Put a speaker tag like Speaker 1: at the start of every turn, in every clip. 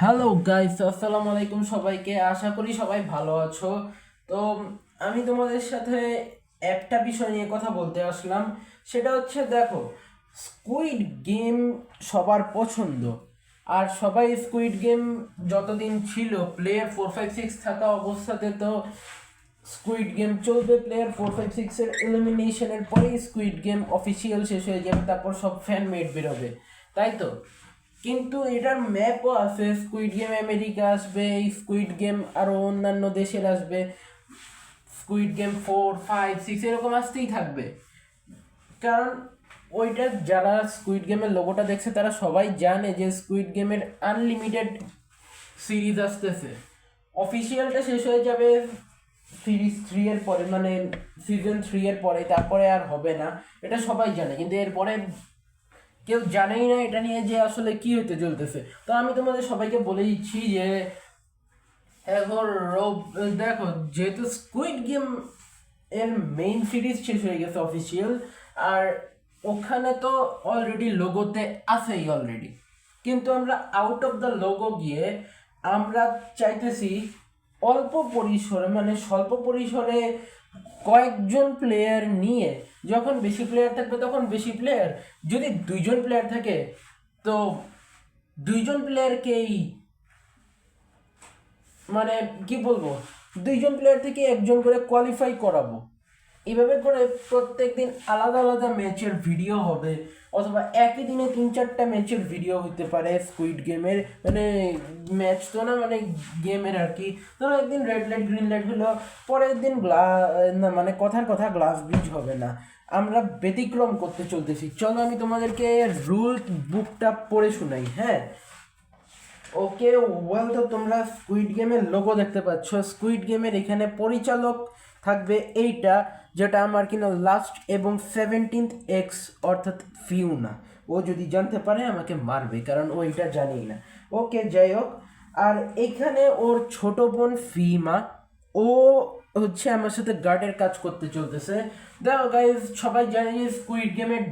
Speaker 1: Hello guys, আসসালামু আলাইকুম সবাইকে। আশা করি সবাই ভালো আছো। তো আমি তোমাদের সাথে একটা বিষয় নিয়ে কথা বলতে আসলাম। সেটা হচ্ছে, দেখো, স্কুইড গেম সবার পছন্দ। আর সবাই স্কুইড গেম যতদিন ছিল, প্লেয়ার 4 5 6 থাকা অবস্থাতে তো স্কুইড গেম চলবে। প্লেয়ার 4 5 6 এর এলিমিনেশনের পরেই স্কুইড গেম অফিসিয়াল শেষ হয়ে যাবে, তারপর সব ফ্যান মেড বেরোবে, তাই তো? কিন্তু এটার ম্যাপও আছে। স্কুইড গেম আমেরিকা আসবে, স্কুইড গেম আরও অন্যান্য দেশের আসবে, স্কুইড গেম 4 5 6 এরকম আসতেই থাকবে। কারণ ওইটা যারা স্কুইড গেমের লোগোটা দেখছে তারা সবাই জানে যে স্কুইড গেমের আনলিমিটেড সিরিজ আসতেছে। অফিসিয়ালটা শেষ হয়ে যাবে সিরিজ 3 এর পরে, মানে সিজন 3 এর পরে, তারপরে আর হবে না। এটা সবাই জানে, কিন্তু এরপরে কেউ জানেই না এটা নিয়ে যে আসলে কি হতে চলতেছে। তো আমি তোমাদের সবাইকে বলে দিচ্ছি যে এখন দেখো, যেহেতু স্কুইড গেম এর মেইন সিরিজ শেষ হয়ে গেছে অফিসিয়াল, আর ওখানে তো অলরেডি লোগোতে আছেই অলরেডি, কিন্তু আমরা আউট অফ দ্য লোগো গিয়ে আমরা চাইতেছি অল্প পরিসরে, মানে স্বল্প পরিসরে কয়েকজন প্লেয়ার নিয়ে, যখন বেশি প্লেয়ার থাকবে তখন বেশি প্লেয়ার, যদি 2জন প্লেয়ার থাকে তো 2জন প্লেয়ারকেই, মানে কি বলবো, 2জন প্লেয়ার থেকে একজন করে কোয়ালিফাই করাবো। এইভাবে করে প্রত্যেকদিন আলাদা আলাদা ম্যাচের ভিডিও হবে, অথবা একই দিনে 3 4টা ম্যাচের ভিডিও হতে পারে স্কুইড গেমের, মানে ম্যাচ তো না, মানে গেমের আর কি। ধরো একদিন রেড লাইট গ্রিন লাইট হলো, পরের দিন না, মানে কথার কথা গ্লাস ব্রিজ হবে না। আমরা ব্যতিক্রম করতে চলতেছি। চলো আমি তোমাদেরকে রুল বুকটা পড়ে শোনাই, হ্যাঁ? ওকে, ওয়েল, তো তোমরা স্কুইড গেমের লোগো দেখতে পাচ্ছ। স্কুইড গেমের এখানে পরিচালক থাকবে এইটা, যেটা আমার কিনা লাস্ট এবং 17th অর্থাৎ ফিউনা। ও যদি জানতে পারে আমাকে মারবে, কারণ ও এটা জানেই না। ওকে, যাই হোক। আর এখানে ওর ছোট বোন ফিমা, ও হচ্ছে আমার সাথে গার্ডের কাজ করতে চলতেছে। দেখো গাইজ, সবাই জানে যে স্কুইড গেমের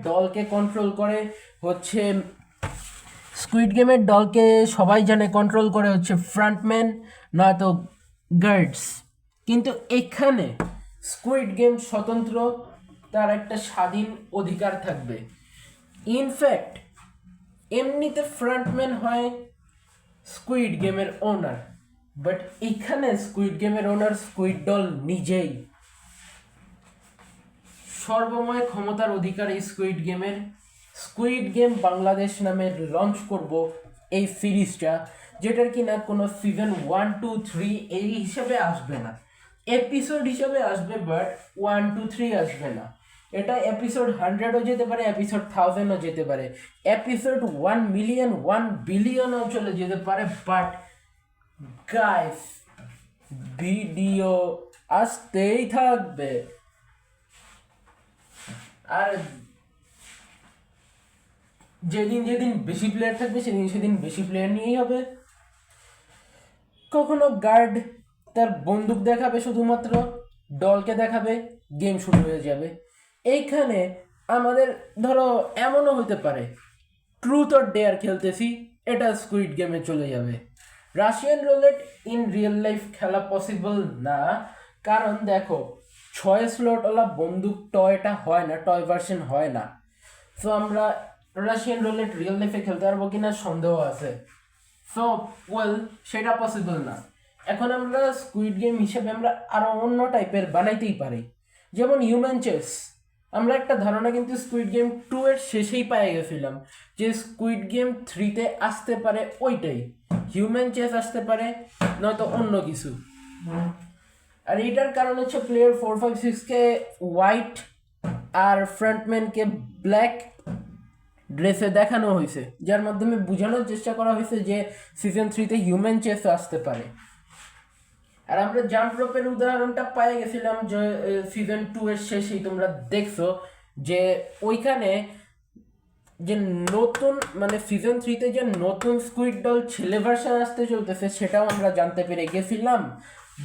Speaker 1: দলকে সবাই জানে কন্ট্রোল করে হচ্ছে ফ্রন্টম্যান, নয়তো গার্ডস। কিন্তু এখানে স্কুইড গেম স্বতন্ত্র, তার একটা স্বাধীন অধিকার থাকবে। ইনফ্যাক্ট এমনিতে ফ্রন্টম্যান হয় স্কুইড গেমের ওনার, বাট এখানে স্কুইড গেমের ওনার স্কুইড দল নিজেই। সর্বময় ক্ষমতার অধিকার এই স্কুইড গেমের। স্কুইড গেম বাংলাদেশ নামে লঞ্চ করব এই সিরিজটা, যেটার কিনা কোনো সিজন 1 2 3 এই হিসাবে আসবে না, এপিসোড হিসাবে আসবে, বাট 1 2 3 আসবে না। এটা এপিসোড 100ও যেতে পারে, এপিসোড 1000ও যেতে পারে, এপিসোড 1 মিলিয়ন 1 বিলিয়নও চলে যেতে পারে, বাট গাইস, ভিডিও আসতেই থাকবে। আর যেদিন যেদিন বেশি প্লেয়ার থাকবে সেদিন সেদিন বেশি প্লেয়ার নিয়েই হবে। কখনো গার্ড তার বন্দুক দেখাবে, শুধুমাত্র দলকে দেখাবে, গেম শুরু হয়ে যাবে। এইখানে আমাদের, ধরো, এমনও হতে পারে ট্রুথ অর ডেয়ার খেলতেছি, এটা স্কুইড গেমে চলে যাবে। Russian roulette in real life খেলা পসিবল না, কারণ দেখো, 6 স্লটওয়ালা বন্দুক টয়টা হয় না, টয় ভার্সন হয় না। সো আমরা রাশিয়ান রুলেট রিয়েল লাইফে খেলতে পারবো কিনা সন্দেহ আছে। সো ওয়েল, সেটা পসিবল না। এখন আমরা স্কুইড গেম হিসেবে আমরা আরো অন্য টাইপের বানাইতেই পারি, যেমন হিউম্যান চেস। আমরা একটা ধারণা কিন্তু স্কুইড গেম 2 এর শেষেই পেয়ে গেছিলাম, যে স্কুইড গেম 3-তে আসতে পারে ওইটাই, হিউম্যান চেস আসতে পারে, নয়তো অন্য কিছু। আর এটার কারণ হচ্ছে প্লেয়ার 4 5 6-কে হোয়াইট আর ফ্রন্টম্যানকে ব্ল্যাক ড্রেসে দেখানো হয়েছে, যার মাধ্যমে বোঝানোর চেষ্টা করা হয়েছে যে সিজন 3-তে হিউম্যান চেস আসতে পারে। আর আমরা জাম্প রোপের উদাহরণটা পেয়ে গেছিলাম যে সিজন 2 এর শেষেই, তোমরা দেখছো যে ওইখানে যে নতুন, মানে সিজন 3-তে যে নতুন স্কুইড ডল ছেলে ভার্সন আসতে চলতেছে, সেটাও আমরা জানতে পেরে গেছিলাম।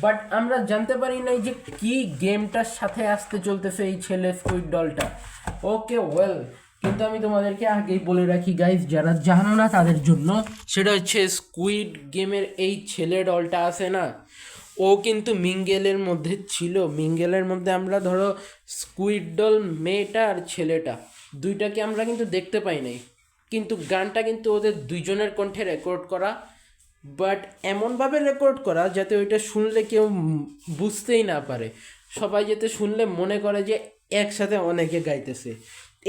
Speaker 1: বাট আমরা জানতে পারি নাই যে কি গেমটার সাথে আসতে চলতেছে এই ছেলে স্কুইড ডলটা। ওকে, ওয়েল, কিন্তু আমি তোমাদেরকে আগেই বলে রাখি গাইজ, যারা জানো না তাদের জন্য, সেটা হচ্ছে স্কুইড গেমের এই ছেলে ডলটা আছে না, ও কিন্তু মিঙ্গেলের মধ্যে ছিল। মিঙ্গেলের মধ্যে আমরা ধরো স্কুইড ডল মেয়েটা আর ছেলেটা দুইটাকে আমরা কিন্তু দেখতে পাই নাই, কিন্তু গানটা কিন্তু ওদের দুইজনের কণ্ঠে রেকর্ড করা, বাট এমনভাবে রেকর্ড করা যাতে ওইটা শুনলে কেউ বুঝতেই না পারে, সবাই যাতে শুনলে মনে করে যে একসাথে অনেকে গাইতেছে।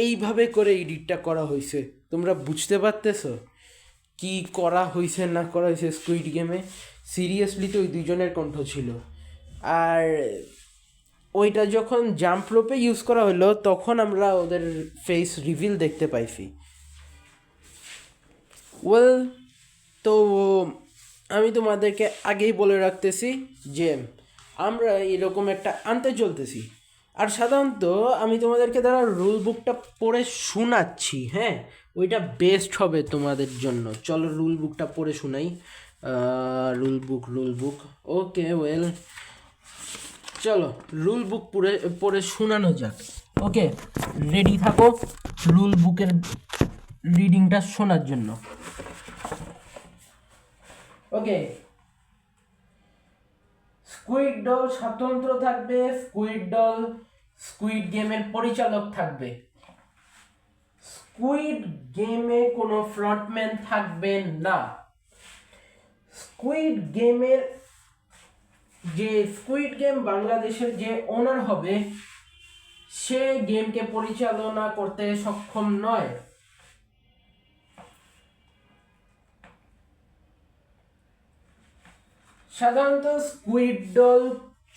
Speaker 1: এইভাবে করে এডিটটা করা হয়েছে, তোমরা বুঝতে পারতেছো কি করা হয়েছে না করা হয়েছে স্কুইড গেমে। সিরিয়াসলি তো ওই দুজনের কণ্ঠ ছিল। আর ওইটা যখন জাম্প রোপে ইউজ করা হলো তখন আমরা ওদের ফেস রিভিল দেখতে পাইছি। ওয়েল, তো আমি তোমাদেরকে আগেই বলে রাখতেছি যে আমরা এরকম একটা আনতে চলতেছি। আর সাধারণত আমি তোমাদেরকে দ্বারা রুল বুকটা পড়ে শোনাচ্ছি, হ্যাঁ, ওইটা বেস্ট হবে তোমাদের জন্য। চলো রুল বুকটা পড়ে শোনাই। রুল বুক ওকে, ওয়েল চলো রুল বুক পড়ে শোনানো যাক। ওকে, রেডি থাকো রুল বুকের রিডিংটা শোনার জন্য। ওকে, স্কুইড ডল স্বতন্ত্র থাকবে, স্কুইড ডল স্কুইড গেমের পরিচালক থাকবে, স্কুইড গেমে কোনো ফ্রন্টম্যান থাকবে না। স্কুইড গেমের যে স্কুইড গেম বাংলাদেশের যে ওনার হবে সে গেমকে পরিচালনা করতে সক্ষম নয়। সাধারণত স্কুইড ডল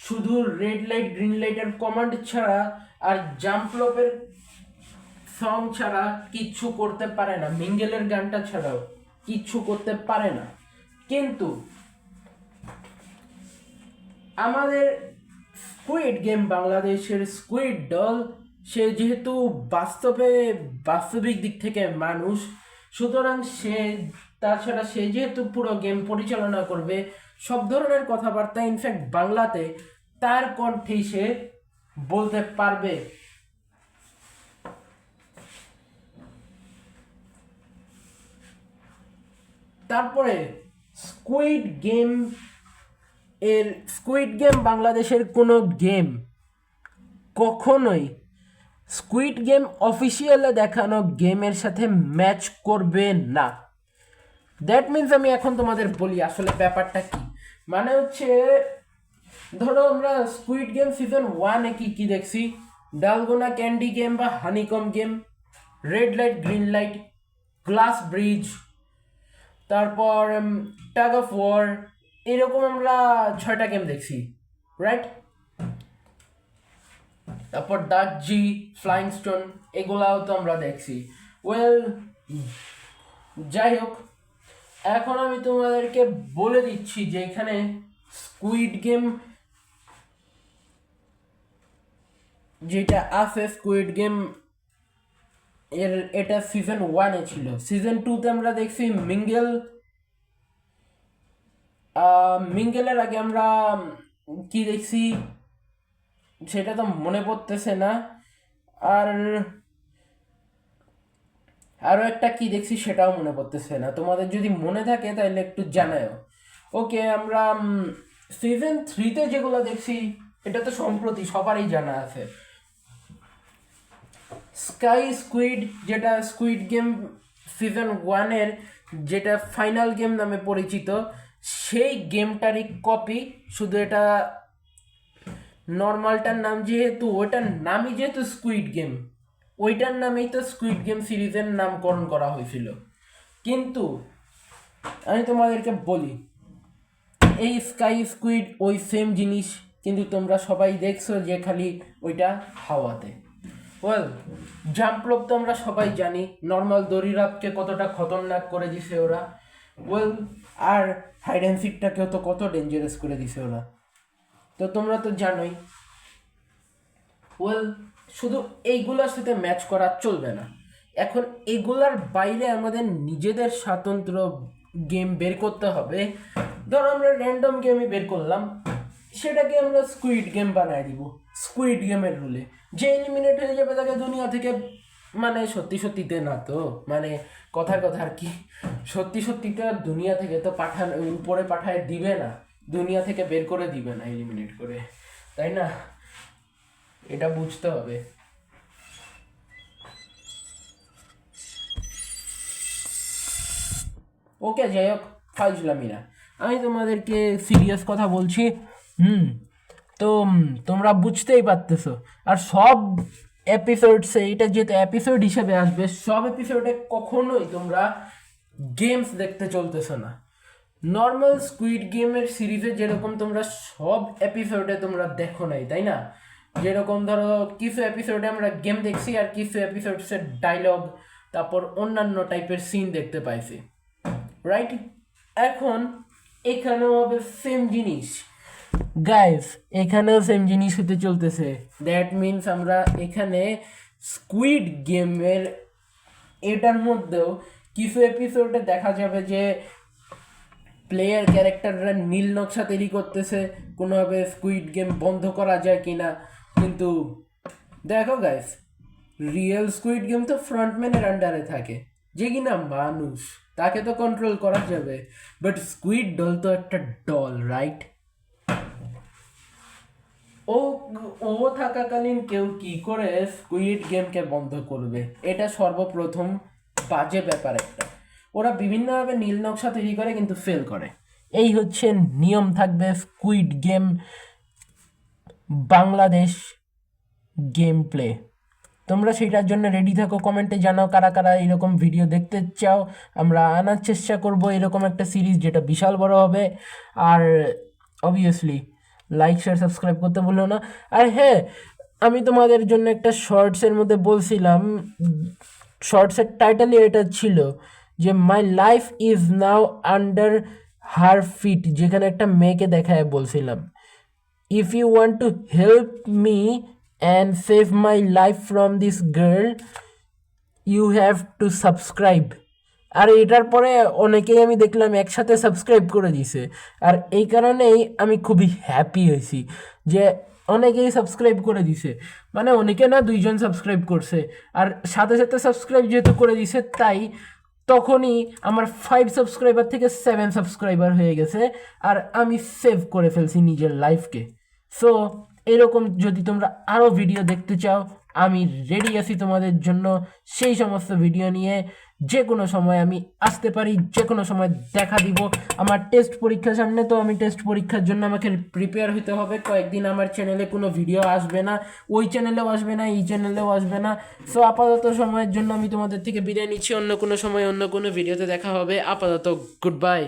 Speaker 1: শুধু রেড লাইট গ্রিন লাইটের কমান্ড ছাড়া আর জাম্প রোপের সং ছাড়া কিচ্ছু করতে পারে না, মিঙ্গেলের গানটা ছাড়াও কিচ্ছু করতে পারে না। কিন্তু আমাদের স্কুইড গেম বাংলাদেশের স্কুইড ডল সে যেহেতু বাস্তবিক দিক থেকে মানুষ, সুতরাং তাছাড়া সে যেহেতু পুরো গেম পরিচালনা করবে, সব ধরনের কথাবার্তা ইনফ্যাক্ট বাংলাতে তার কণ্ঠেই সে বলতে পারবে। তারপরে স্কুইড গেম বাংলাদেশের কোনো গেম কখনোই স্কুইড গেম অফিসিয়ালে দেখানো গেমের সাথে ম্যাচ করবে না। দ্যাট মিনস আমি এখন তোমাদের বলি আসলে ব্যাপারটা কি। মানে হচ্ছে ধরো আমরা স্কুইড গেম সিজন 1-এ কি দেখছি, ডালগোনা ক্যান্ডি গেম বা honeycomb game, red light green light, glass bridge, তারপর টাগ অফ ওয়ার, এরকম আমরা 6টা গেম দেখছি, রাইট? তারপর ডার্ক জি, ফ্লাইং স্টোন, এগুলাও তো আমরা দেখছি। ওয়েল, যাই হোক, এখন আমি তোমাদেরকে বলে দিচ্ছি যে এখানে স্কুইড গেম যেটা আছে, স্কুইড গেম এটা সিজন 1-এ ছিল। সিজন 2-তে আমরা দেখছি মিঙ্গেলের আগে আমরা কি দেখছি সেটা তো মনে পড়তেছে না। আর আরও একটা কি দেখছি সেটাও মনে পড়তেছে না, তোমাদের যদি মনে থাকে তাহলে একটু জানাও। ওকে, আমরা সিজন 3-তে যেগুলো দেখছি এটা তো সম্প্রতি সবারই জানা আছে। স্কাই স্কুইড, যেটা স্কুইড গেম সিজন 1-এর যেটা ফাইনাল গেম নামে পরিচিত, সেই গেমটারই কপি, শুধু এটা নর্মালটার নাম যেহেতু ওইটার নামই যেহেতু স্কুইড গেম, ওইটার নামেই তো স্কুইড গেম সিরিজের নামকরণ করা হয়েছিল। কিন্তু আমি তোমাদেরকে বলি এই স্কাই স্কুইড ওই সেম জিনিস, কিন্তু তোমরা সবাই দেখছো যে খালি ওইটা হাওয়াতে। ওয়েল, জাম্প রোপ তো আমরা সবাই জানি নর্মাল দড়িরাপকে কতটা খতরনাক করে দিছে ওরা। ওয়েল, আর হাইড অ্যান্ড সিকটাকেও তো কত ডেঞ্জারাস করে দিছে ওরা, তো তোমরা তো জানোই। ওয়েল, শুধু এইগুলোর সাথে ম্যাচ করা চলবে না, এখন এগুলার বাইরে আমাদের নিজেদের স্বতন্ত্র গেম বের করতে হবে। ধরো আমরা র্যান্ডম গেমই বের করলাম, সেটাকে আমরা স্কুইড গেম বানায় দিব স্কুইড গেমের রুলে। যে এলিমিনেট হয়ে যাবে তাকে দুনিয়া থেকে মানে সত্যি সত্যিতে না তো, মানে কথার কথা আর কি, সত্যি সত্যিটা দুনিয়া থেকে তো উপরে পাঠায় দিবে না, দুনিয়া থেকে বের করে দিবে না এলিমিনেট করে, তাই না? এটা বুঝতে হবে। ওকে, যাই হোক, ফাইজলামি না, আমি তোমাদেরকে সিরিয়াস কথা বলছি। হুম তো তোমরা বুঝতেই পারতেছো। আর সব এপিসোডসে, এটা যেহেতু এপিসোড হিসেবে আসবে, সব এপিসোডে কখনোই তোমরা গেমস দেখতে চলতেছো না। নর্মাল স্কুইড গেমের সিরিজে যেরকম তোমরা সব এপিসোডে তোমরা দেখো নাই, তাই না? যেরকম ধরো কিছু এপিসোডে আমরা গেম দেখছি আর কিছু এপিসোডসের ডায়লগ, তারপর অন্যান্য টাইপের সিন দেখতে পাইছি, রাইট? এখন এখানেও হবে সেম জিনিস গাইস, এখানেও সেম জিনিস হতে চলতেছে। দ্যাট মিনস আমরা এখানে স্কুইড গেমের এটার মধ্যেও কিছু এপিসোডে দেখা যাবে যে প্লেয়ার ক্যারেক্টাররা নীল নকশা তৈরি করতেছে কোনোভাবে স্কুইড গেম বন্ধ করা যায় কিনা। কিন্তু দেখো গাইস, রিয়েল স্কুইড গেম তো ফ্রন্টম্যানের আন্ডারে থাকে, যে কিনা মানুষ, তাকে তো কন্ট্রোল করা যাবে। বাট স্কুইড ডল তো একটা ডল, রাইট? ও ও থাকাকালীন কেউ কি করে স্কুইড গেমকে বন্ধ করবে? এটা সর্বপ্রথম বাজে ব্যাপার একটা। ওরা বিভিন্নভাবে নীল নকশা তৈরি করে কিন্তু ফেল করে। এই হচ্ছে নিয়ম থাকবে squid game Bangladesh game play. তোমরা সেটার জন্য রেডি থাকো, কমেন্টে জানাও কারা কারা এরকম ভিডিও দেখতে চাও। আমরা আনার চেষ্টা করব এরকম একটা সিরিজ যেটা বিশাল বড় হবে। আর অবভিয়াসলি লাইক শেয়ার সাবস্ক্রাইব করতে ভুলো না। আর হ্যাঁ, আমি তোমাদের জন্য একটা শর্টসের মধ্যে বলছিলাম, শর্টসের টাইটেলই এটা ছিল যে my life is now under her feet, যেখানে একটা মেয়েকে দেখায় বলছিলাম, if you want to help me and save my life from this girl, you have to subscribe. আর এটার পরে অনেকেই আমি দেখলাম একসাথে সাবস্ক্রাইব করে দিছে। আর এই কারণেই আমি খুবই হ্যাপি হয়েছি যে অনেকেই সাবস্ক্রাইব করে দিছে, মানে অনেকে না, 2জন সাবস্ক্রাইব করছে। আর সাথে সাথে সাবস্ক্রাইব যেহেতু করে দিছে, তাই তখনই আমার 5 সাবস্ক্রাইবার থেকে 7 সাবস্ক্রাইবার হয়ে গেছে। আর আমি সেভ করে ফেলছি নিজের লাইফকে। সো এরকম যদি তোমরা আরও ভিডিও দেখতে চাও, আমি রেডি আছি তোমাদের জন্য সেই সমস্ত ভিডিও নিয়ে। যে কোনো সময় আমি আসতে পারি, যে কোনো সময় দেখা দিব। আমার টেস্ট পরীক্ষার সামনে, তো আমি টেস্ট পরীক্ষার জন্য আমাকে প্রিপেয়ার হতে হবে। কয়েকদিন আমার চ্যানেলে কোনো ভিডিও আসবে না, ওই চ্যানেলেও আসবে না, এই চ্যানেলেও আসবে না। সো আপাতত সময়ের জন্য আমি তোমাদের থেকে বিদায় নিচ্ছি। অন্য কোনো সময় অন্য কোনো ভিডিওতে দেখা হবে। আপাতত গুড বাই।